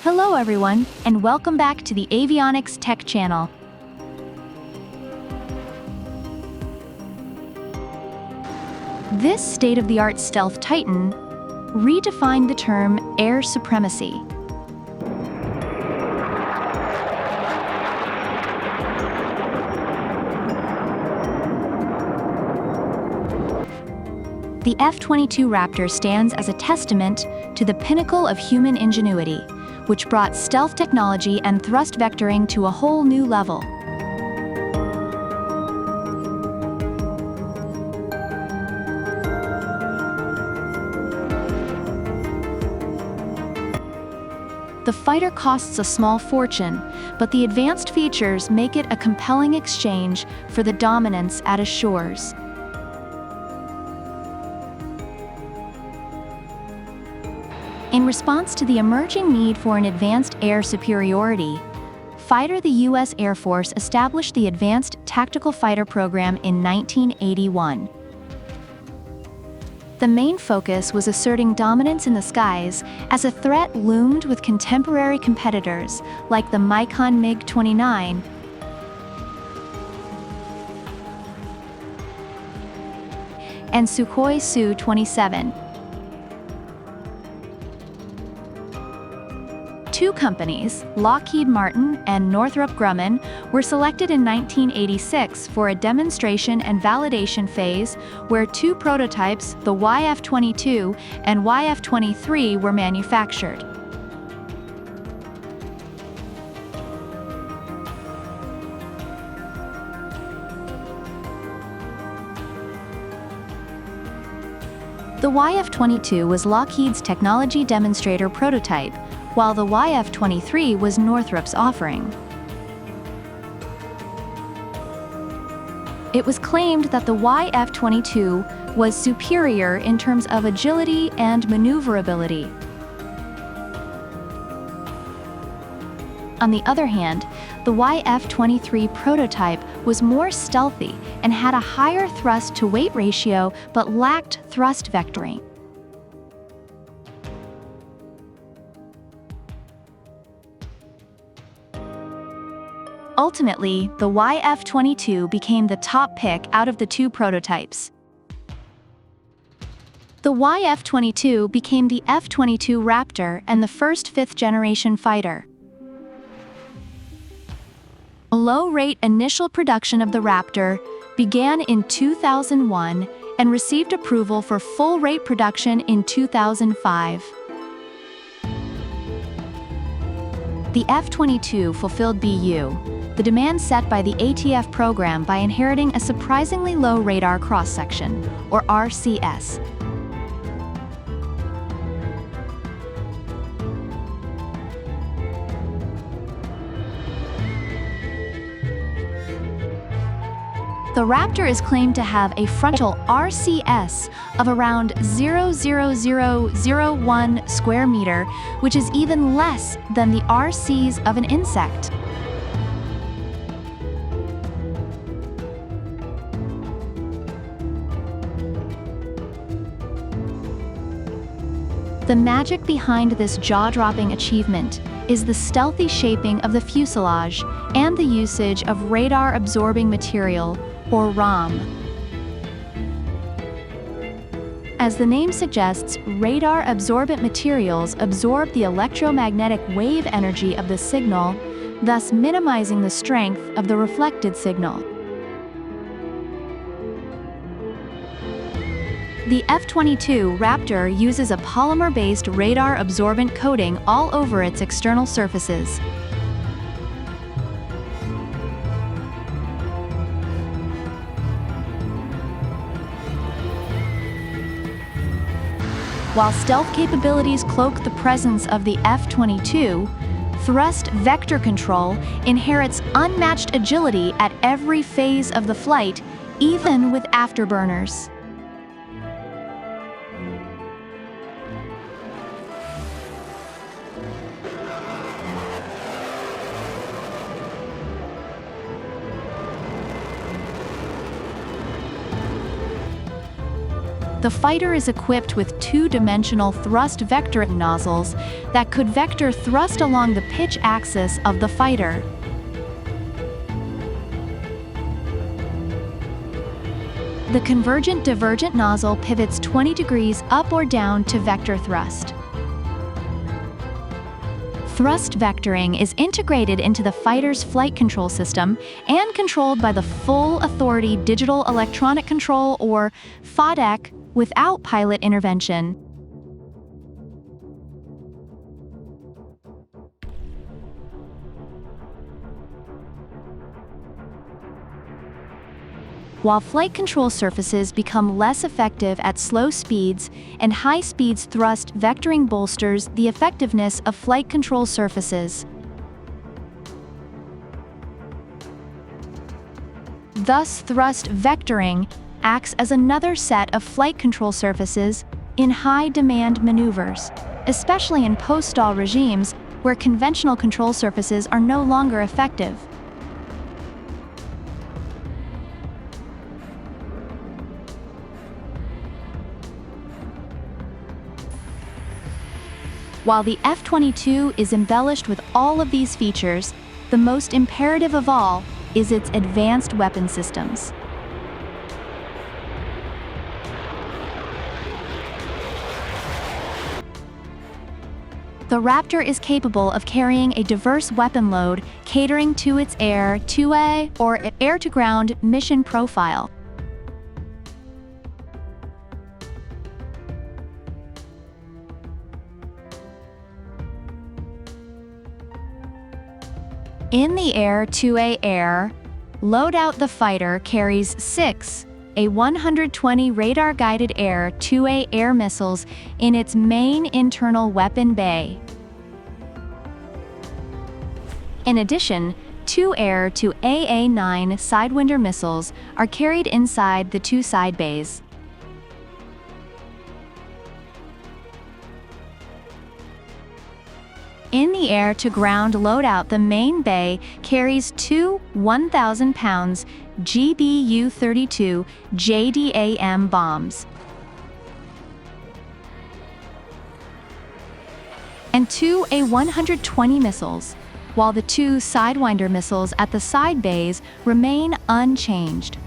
Hello everyone, and welcome back to the Avionics Tech channel. This state-of-the-art stealth titan redefined the term air supremacy. The F-22 Raptor stands as a testament to the pinnacle of human ingenuity, which brought stealth technology and thrust vectoring to a whole new level. The fighter costs a small fortune, but the advanced features make it a compelling exchange for the dominance it assures. In response to the emerging need for an advanced air superiority, the U.S. Air Force established the Advanced Tactical Fighter Program in 1981. The main focus was asserting dominance in the skies as a threat loomed with contemporary competitors like the mikon MiG-29 and Sukhoi Su-27. Two companies, Lockheed Martin and Northrop Grumman, were selected in 1986 for a demonstration and validation phase where two prototypes, the YF-22 and YF-23, were manufactured. The YF-22 was Lockheed's technology demonstrator prototype, while the YF-23 was Northrop's offering. It was claimed that the YF-22 was superior in terms of agility and maneuverability. On the other hand, the YF-23 prototype was more stealthy and had a higher thrust-to-weight ratio but lacked thrust vectoring. Ultimately, the YF-22 became the top pick out of the two prototypes. The YF-22 became the F-22 Raptor and the first fifth-generation fighter. Low-rate initial production of the Raptor began in 2001 and received approval for full-rate production in 2005. The F-22 fulfilled BU, the demand set by the ATF program, by inheriting a surprisingly low radar cross-section, or RCS. The Raptor is claimed to have a frontal RCS of around 0.00001 square meter, which is even less than the RCs of an insect. The magic behind this jaw-dropping achievement is the stealthy shaping of the fuselage and the usage of radar-absorbing material, or RAM. As the name suggests, radar-absorbent materials absorb the electromagnetic wave energy of the signal, thus minimizing the strength of the reflected signal. The F-22 Raptor uses a polymer-based radar-absorbent coating all over its external surfaces. While stealth capabilities cloak the presence of the F-22, thrust vector control inherits unmatched agility at every phase of the flight, even with afterburners. The fighter is equipped with two-dimensional thrust vectoring nozzles that could vector thrust along the pitch axis of the fighter. The convergent-divergent nozzle pivots 20 degrees up or down to vector thrust. Thrust vectoring is integrated into the fighter's flight control system and controlled by the Full Authority Digital Electronic Control, or FADEC, without pilot intervention. While flight control surfaces become less effective at slow speeds, and high speeds thrust vectoring bolsters the effectiveness of flight control surfaces. Thus, thrust vectoring acts as another set of flight control surfaces in high-demand maneuvers, especially in post-stall regimes where conventional control surfaces are no longer effective. While the F-22 is embellished with all of these features, the most imperative of all is its advanced weapon systems. The Raptor is capable of carrying a diverse weapon load, catering to its air-to-air or air-to-ground mission profile. In the air-to-air loadout, the fighter carries 6 A-120 radar-guided air-to-air missiles in its main internal weapon bay. In addition, 2 air-to-AA-9 Sidewinder missiles are carried inside the 2 side bays. In the air-to-ground loadout, the main bay carries 2 1,000-pound GBU-32 JDAM bombs and 2 A-120 missiles, while the 2 Sidewinder missiles at the side bays remain unchanged.